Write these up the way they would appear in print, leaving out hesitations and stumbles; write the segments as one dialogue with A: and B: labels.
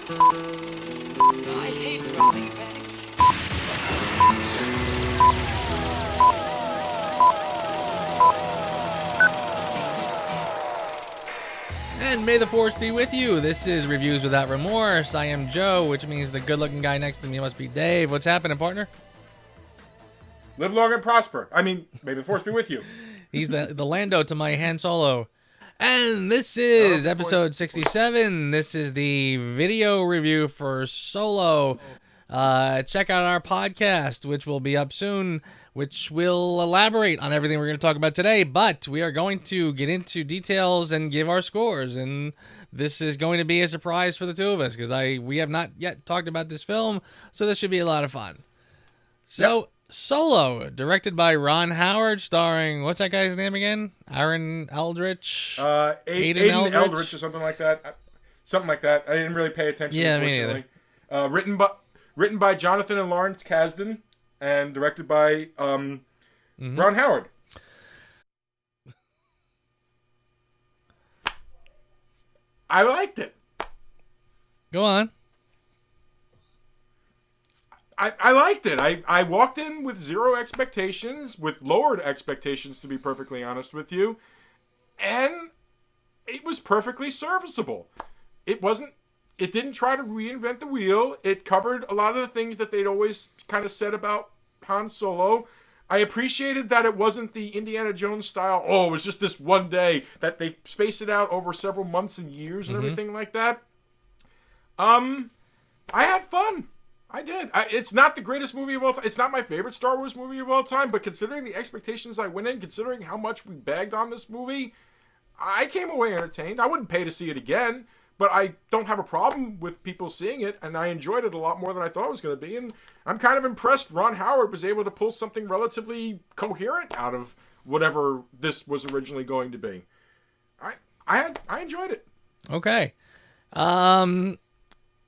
A: I hate robbing banks.
B: And may the force be with you. This is Reviews Without Remorse. I am Joe, which means the good-looking guy next to me must be Dave. What's happening, partner?
C: Live long and prosper. I mean, may the force be with you.
B: He's the Lando to my Han Solo. And this is episode 67. This is the video review for Solo. Check out our podcast, which will be up soon, which will elaborate on everything we're going to talk about today. But we are going to get into details and give our scores. And this is going to be a surprise for the two of us because we have not yet talked about this film. So this should be a lot of fun. So... Yep. Solo, directed by Ron Howard, starring, what's that guy's name again? Aaron Eldritch?
C: Aiden Eldritch or something like that. Something like that. I didn't really pay attention, unfortunately. Written by Jonathan and Lawrence Kasdan and directed by Ron Howard. I liked it.
B: Go on.
C: I liked it. I walked in with zero expectations, with lowered expectations, to be perfectly honest with you, and it was perfectly serviceable. It didn't try to reinvent the wheel. It covered a lot of the things that they'd always kind of said about Han Solo. I appreciated that it wasn't the Indiana Jones style, it was just this one day, that they spaced it out over several months and years and everything like that. I had fun. I did. It's not the greatest movie of all time. It's not my favorite Star Wars movie of all time, but considering the expectations I went in, considering how much we bagged on this movie, I came away entertained. I wouldn't pay to see it again, but I don't have a problem with people seeing it, and I enjoyed it a lot more than I thought it was going to be, and I'm kind of impressed Ron Howard was able to pull something relatively coherent out of whatever this was originally going to be. I enjoyed it.
B: Okay.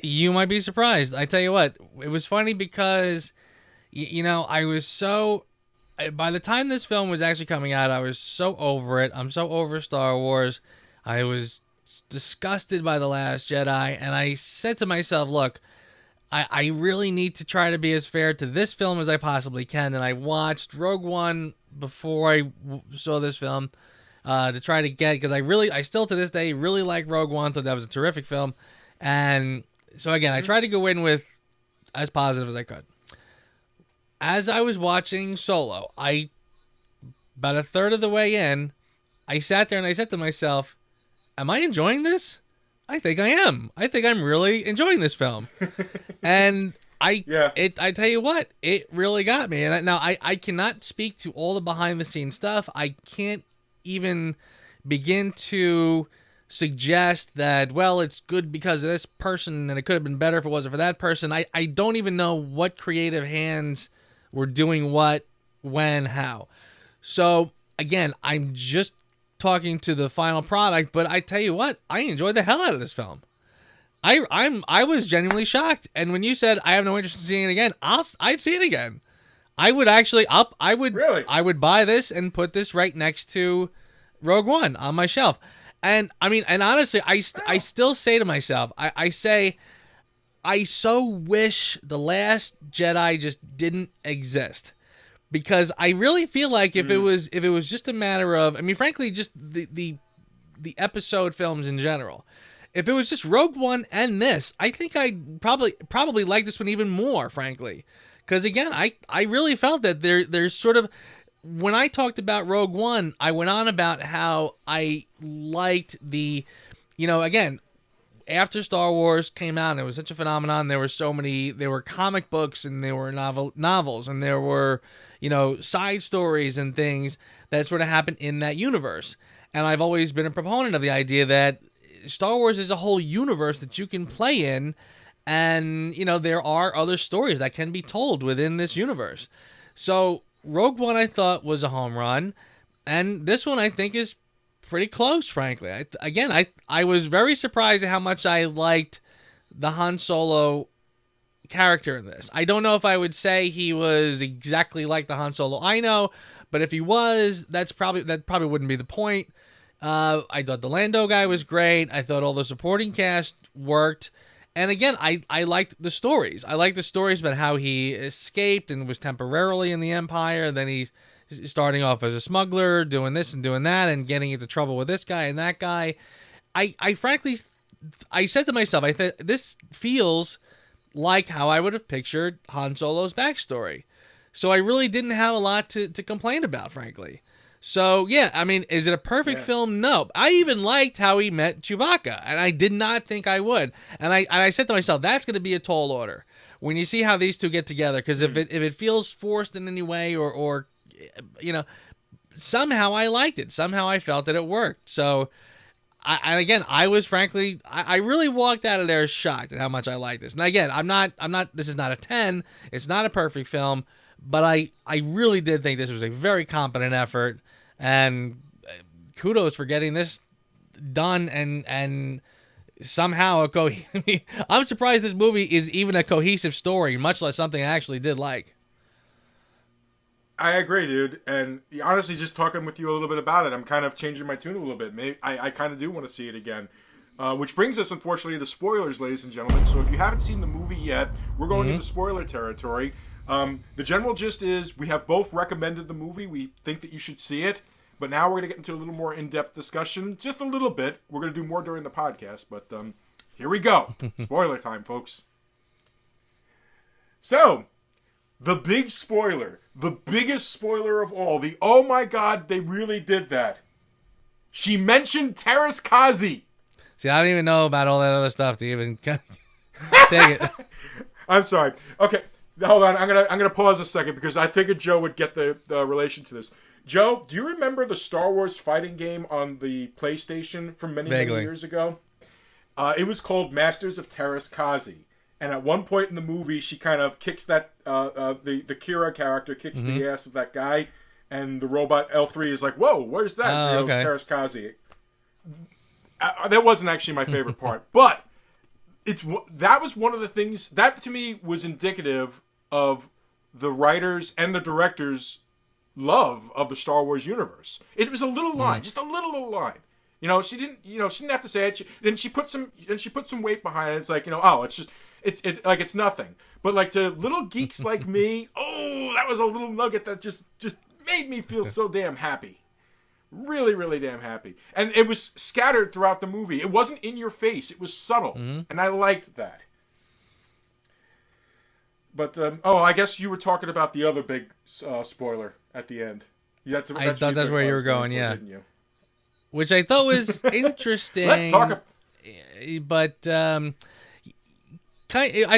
B: You might be surprised. I tell you what, it was funny because, I was so... By the time this film was actually coming out, I was so over it. I'm so over Star Wars. I was disgusted by The Last Jedi, and I said to myself, look, I really need to try to be as fair to this film as I possibly can, and I watched Rogue One before I saw this film to try to get... Because I still, to this day, really like Rogue One. Thought that was a terrific film. And... So again, I tried to go in with as positive as I could. As I was watching Solo, about a third of the way in, I sat there and I said to myself, am I enjoying this? I think I am. I think I'm really enjoying this film. And I tell you what, it really got me. And now I cannot speak to all the behind the scenes stuff. I can't even begin to suggest that, well, it's good because of this person and it could have been better if it wasn't for that person. I don't even know what creative hands were doing what, when, how. So again, I'm just talking to the final product, but I tell you what, I enjoyed the hell out of this film. I was genuinely shocked. And when you said I have no interest in seeing it again, I'd see it again. I would actually I would buy this and put this right next to Rogue One on my shelf. And I mean, and honestly, I still say to myself, I say, I so wish The Last Jedi just didn't exist, because I really feel like if it was just a matter of, I mean, frankly, just the episode films in general, if it was just Rogue One and this, I think I'd probably like this one even more, frankly, because again, I really felt that there's sort of. When I talked about Rogue One, I went on about how I liked the, again, after Star Wars came out, and it was such a phenomenon. There were comic books, and there were novels, and there were, side stories and things that sort of happened in that universe. And I've always been a proponent of the idea that Star Wars is a whole universe that you can play in, and, there are other stories that can be told within this universe. So Rogue One, I thought, was a home run, and this one I think is pretty close, frankly. I was very surprised at how much I liked the Han Solo character in this. I don't know if I would say he was exactly like the Han Solo I know, but if he was, that probably wouldn't be the point. I thought the Lando guy was great. I thought all the supporting cast worked. And again, I liked the stories. I liked the stories about how he escaped and was temporarily in the Empire. Then he's starting off as a smuggler, doing this and doing that, and getting into trouble with this guy and that guy. I frankly, I said to myself, I thought this feels like how I would have pictured Han Solo's backstory. So I really didn't have a lot to complain about, frankly. So, yeah, I mean, is it a perfect film? No. I even liked how he met Chewbacca, and I did not think I would. And I said to myself, that's going to be a tall order when you see how these two get together, because if it feels forced in any way or you know, somehow I liked it. Somehow I felt that it worked. So, and again, I was frankly, I really walked out of there shocked at how much I liked this. And again, I'm not, this is not a 10. It's not a perfect film, but I really did think this was a very competent effort. And kudos for getting this done and somehow I'm surprised this movie is even a cohesive story, much less something I actually did like.
C: I agree, dude. And honestly, just talking with you a little bit about it, I'm kind of changing my tune a little bit. Maybe I kind of do want to see it again. Which brings us, unfortunately, to spoilers, ladies and gentlemen. So if you haven't seen the movie yet, we're going into spoiler territory. The general gist is we have both recommended the movie. We think that you should see it. But now we're going to get into a little more in-depth discussion. Just a little bit. We're going to do more during the podcast. But here we go. Spoiler time, folks. So, the big spoiler. The biggest spoiler of all. The oh my god, they really did that. She mentioned Terrace Kazi.
B: See, I don't even know about all that other stuff to even take it.
C: I'm sorry. Okay, hold on. I'm gonna pause a second because I figured Joe would get the relation to this. Joe, do you remember the Star Wars fighting game on the PlayStation from many years ago? It was called Masters of Terrace Kazi. And at one point in the movie, she kind of kicks that, the Kira character kicks the ass of that guy, and the robot L3 is like, whoa, where's that? She goes, Terrace Kazi. That wasn't actually my favorite part, but that was one of the things, that to me was indicative of the writers and the directors' love of the Star Wars universe. It was a little line, just a little line. You know, she didn't have to say it. She put some weight behind it. It's like, it's like it's nothing. But like to little geeks like me, that was a little nugget that just made me feel so damn happy. Really, really damn happy. And it was scattered throughout the movie. It wasn't in your face. It was subtle. And I liked that. But, I guess you were talking about the other big spoiler at the end.
B: I thought that's where you were going, yeah. Didn't you? Which I thought was interesting.
C: Let's talk.
B: But I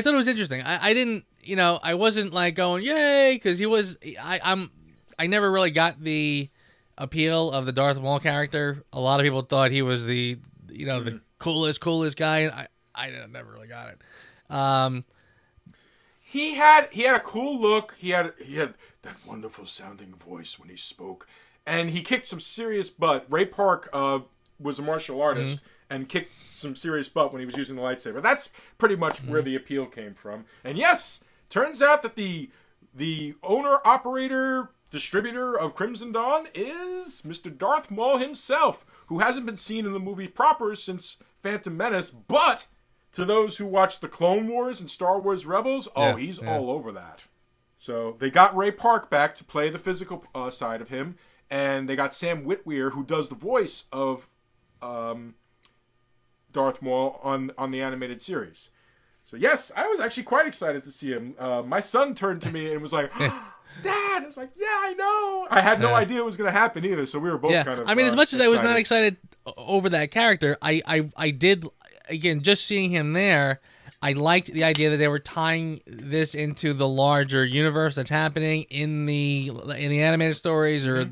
B: thought it was interesting. I didn't, I wasn't like going yay because he was. I never really got the appeal of the Darth Maul character. A lot of people thought he was the the coolest guy. I never really got it.
C: He had a cool look. He had that wonderful sounding voice when he spoke. And he kicked some serious butt. Ray Park was a martial artist and kicked some serious butt when he was using the lightsaber. That's pretty much where the appeal came from. And yes, turns out that the owner, operator, distributor of Crimson Dawn is Mr. Darth Maul himself, who hasn't been seen in the movie proper since Phantom Menace, but to those who watch the Clone Wars and Star Wars Rebels, he's all over that. So they got Ray Park back to play the physical side of him. And they got Sam Witwer, who does the voice of Darth Maul on the animated series. So yes, I was actually quite excited to see him. My son turned to me and was like, Dad! I was like, yeah, I know! I had no idea it was going to happen either, so we were both kind of
B: as much as
C: excited.
B: I was not excited over that character, I did, again, just seeing him there, I liked the idea that they were tying this into the larger universe that's happening in the animated stories, or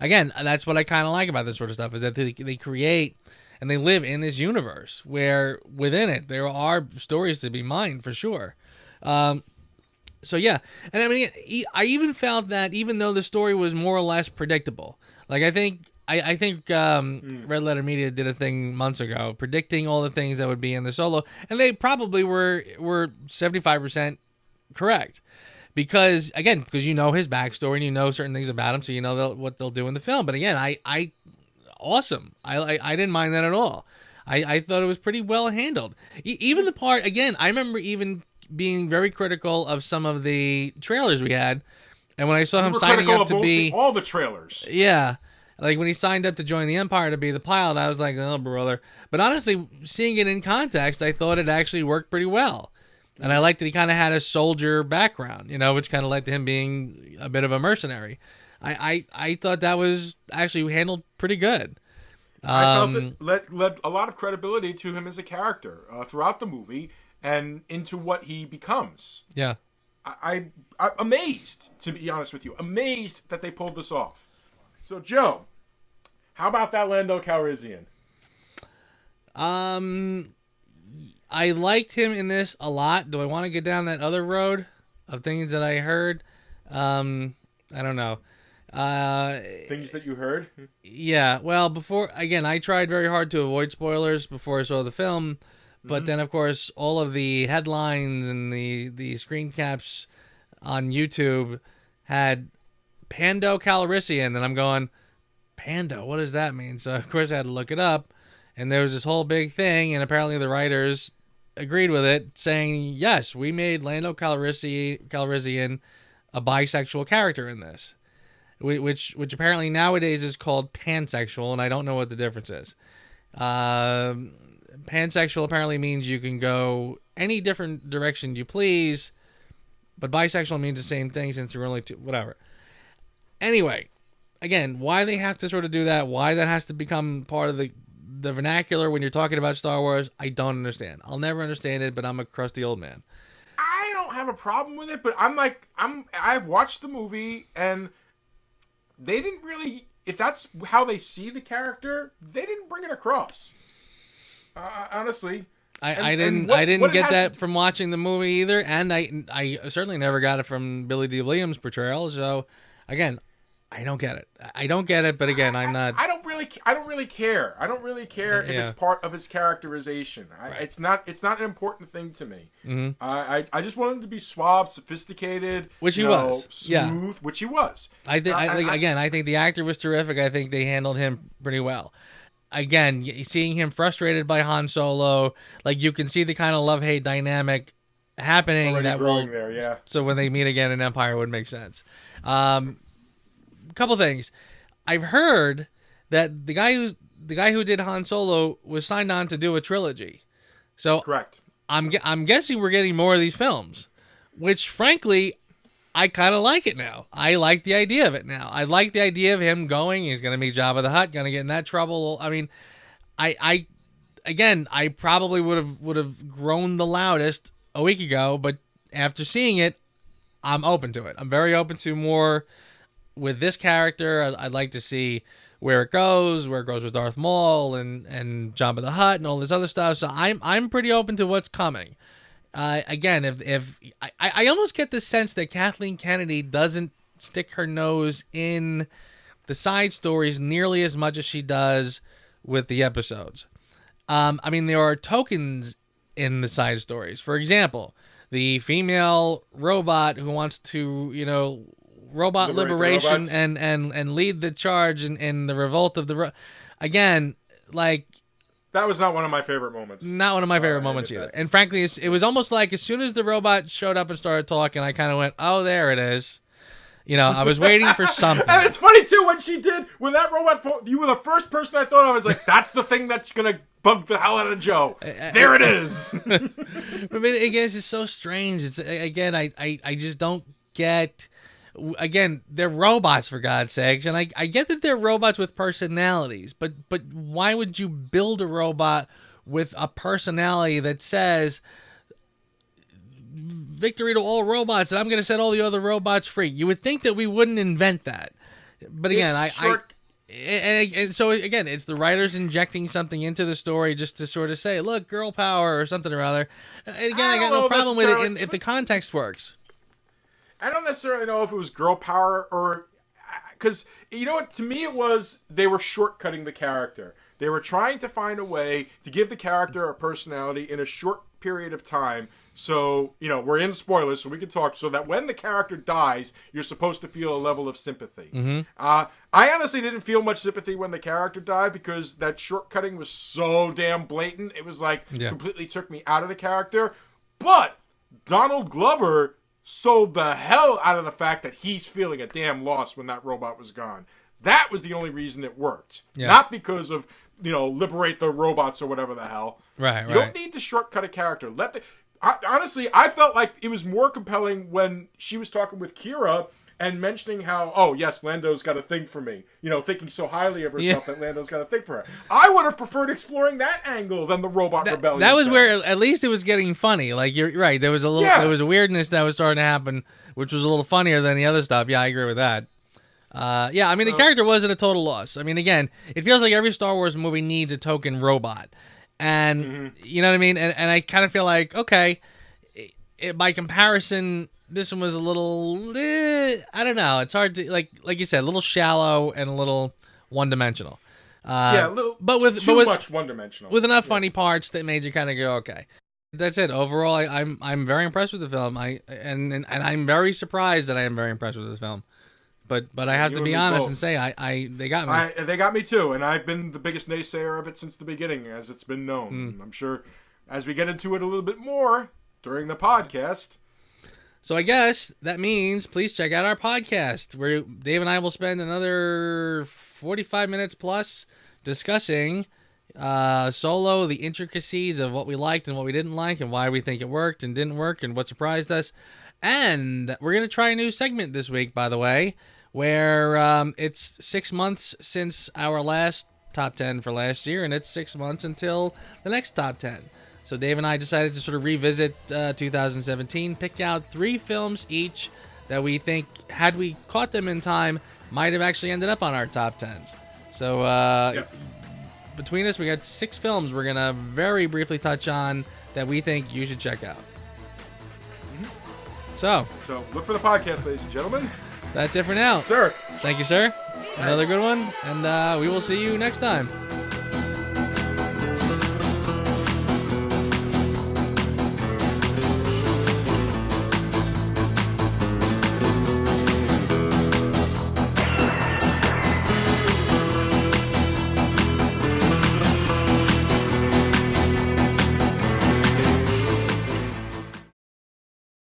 B: again, that's what I kind of like about this sort of stuff, is that they create and they live in this universe where within it there are stories to be mined for sure. So yeah, and I mean, I even felt that even though the story was more or less predictable, like I think Red Letter Media did a thing months ago predicting all the things that would be in the Solo, and they probably were 75% correct, because you know his backstory and you know certain things about him, so you know what they'll do in the film. But again, awesome. I didn't mind that at all. I thought it was pretty well handled. Even the part, again, I remember even being very critical of some of the trailers we had. And when I saw him signing up to be...
C: all the trailers.
B: Yeah. Like when he signed up to join the Empire to be the pilot, I was like, oh, brother. But honestly, seeing it in context, I thought it actually worked pretty well. And I liked that he kind of had a soldier background, which kind of led to him being a bit of a mercenary. I thought that was actually handled pretty good.
C: I felt it led a lot of credibility to him as a character throughout the movie and into what he becomes.
B: Yeah.
C: I'm amazed, to be honest with you, amazed that they pulled this off. So, Joe, how about that Lando Calrissian?
B: I liked him in this a lot. Do I want to get down that other road of things that I heard? I don't know.
C: Things that you heard?
B: Yeah. Well, I tried very hard to avoid spoilers before I saw the film. But then, of course, all of the headlines and the screen caps on YouTube had Pando Calrissian, and I'm going, Pando, what does that mean? So, of course, I had to look it up, and there was this whole big thing, and apparently the writers agreed with it, saying, yes, we made Lando Calrissian a bisexual character in this, which apparently nowadays is called pansexual, and I don't know what the difference is. Pansexual apparently means you can go any different direction you please, but bisexual means the same thing since there are only two, whatever. Anyway, again, why they have to sort of do that, why that has to become part of the vernacular when you're talking about Star Wars, I don't understand. I'll never understand it, but I'm a crusty old man.
C: I don't have a problem with it, but I've watched the movie and they didn't really, if that's how they see the character, they didn't bring it across. Honestly,
B: I didn't get that from watching the movie either, and I certainly never got it from Billy D. Williams' portrayal. So, again, I don't get it. I don't get it, but again, I'm not.
C: I don't really care. I don't really care if it's part of his characterization.
B: Right.
C: It's not an important thing to me.
B: Mm-hmm.
C: I just want him to be suave, sophisticated,
B: which he was,
C: smooth, which he was.
B: I think the actor was terrific. I think they handled him pretty well. Again, seeing him frustrated by Han Solo, like you can see the kind of love-hate dynamic happening that will.
C: There, yeah.
B: So when they meet again in Empire, it would make sense. Couple things, I've heard that the guy who did Han Solo was signed on to do a trilogy. So
C: correct.
B: I'm guessing we're getting more of these films, which frankly, I kind of like it now. I like the idea of it now. I like the idea of him going. He's going to meet Jabba the Hutt. Going to get in that trouble. I mean, I probably would have groaned the loudest a week ago, but after seeing it, I'm open to it. I'm very open to more with this character. I'd like to see where it goes with Darth Maul and Jabba the Hutt and all this other stuff. So I'm pretty open to what's coming. Again, if I almost get the sense that Kathleen Kennedy doesn't stick her nose in the side stories nearly as much as she does with the episodes. I mean, there are tokens in the side stories. For example, the female robot who wants to, robot liberation and lead the charge in the revolt of the... Again, like...
C: That was not one of my favorite moments.
B: Not one of my favorite moments either. And frankly, it was almost like as soon as the robot showed up and started talking, I kind of went, oh, there it is. I was waiting for something.
C: And it's funny, too, when that robot, you were the first person I thought of. I was like, that's the thing that's going to bug the hell out of Joe. There it is.
B: But again, it's just so strange. It's again, I just don't get... Again, they're robots, for God's sakes, and I get that they're robots with personalities, but why would you build a robot with a personality that says victory to all robots and I'm going to set all the other robots free? You would think that we wouldn't invent that, but again, so again, it's the writers injecting something into the story just to sort of say, look, girl power or something or other. And again, I got no problem with it if the context works.
C: I don't necessarily know if it was girl power or... Because, you know what? To me, it was... They were shortcutting the character. They were trying to find a way to give the character a personality in a short period of time. So, we're in spoilers, so we can talk. So that when the character dies, you're supposed to feel a level of sympathy.
B: Mm-hmm.
C: I honestly didn't feel much sympathy when the character died because that shortcutting was so damn blatant. It was completely took me out of the character. But Donald Glover sold the hell out of the fact that he's feeling a damn loss when that robot was gone. That was the only reason it worked. Yeah. Not because of, liberate the robots or whatever the hell.
B: Right.
C: You don't need to shortcut a character. Honestly, I felt like it was more compelling when she was talking with Kira and mentioning how, oh, yes, Lando's got a thing for me. Thinking so highly of herself that Lando's got a thing for her. I would have preferred exploring that angle than the robot rebellion.
B: That was where, at least it was getting funny. Like, you're right. There was there was a weirdness that was starting to happen, which was a little funnier than the other stuff. Yeah, I agree with that. The character wasn't a total loss. I mean, again, it feels like every Star Wars movie needs a token robot. And, you know what I mean? And I kind of feel like, okay, by comparison, this one was a little, I don't know. It's hard to, like you said, a little shallow and a little one-dimensional.
C: A little much one-dimensional.
B: With enough funny parts that made you kind of go, okay. That's it. Overall, I'm very impressed with the film. And I'm very surprised that I am very impressed with this film. But I have to be honest and say they got me.
C: They got me too, and I've been the biggest naysayer of it since the beginning, as it's been known. I'm sure as we get into it a little bit more during the podcast.
B: So I guess that means please check out our podcast, where Dave and I will spend another 45 minutes plus discussing Solo, the intricacies of what we liked and what we didn't like, and why we think it worked and didn't work, and what surprised us. And we're going to try a new segment this week, by the way, where it's 6 months since our last top 10 for last year, and it's 6 months until the next top 10. So Dave and I decided to sort of revisit 2017, pick out 3 films each that we think, had we caught them in time, might have actually ended up on our top 10s. So between us, we got 6 films we're going to very briefly touch on that we think you should check out. So
C: look for the podcast, ladies and gentlemen.
B: That's it for now.
C: Sir.
B: Thank you, sir. Another good one, and we will see you next time.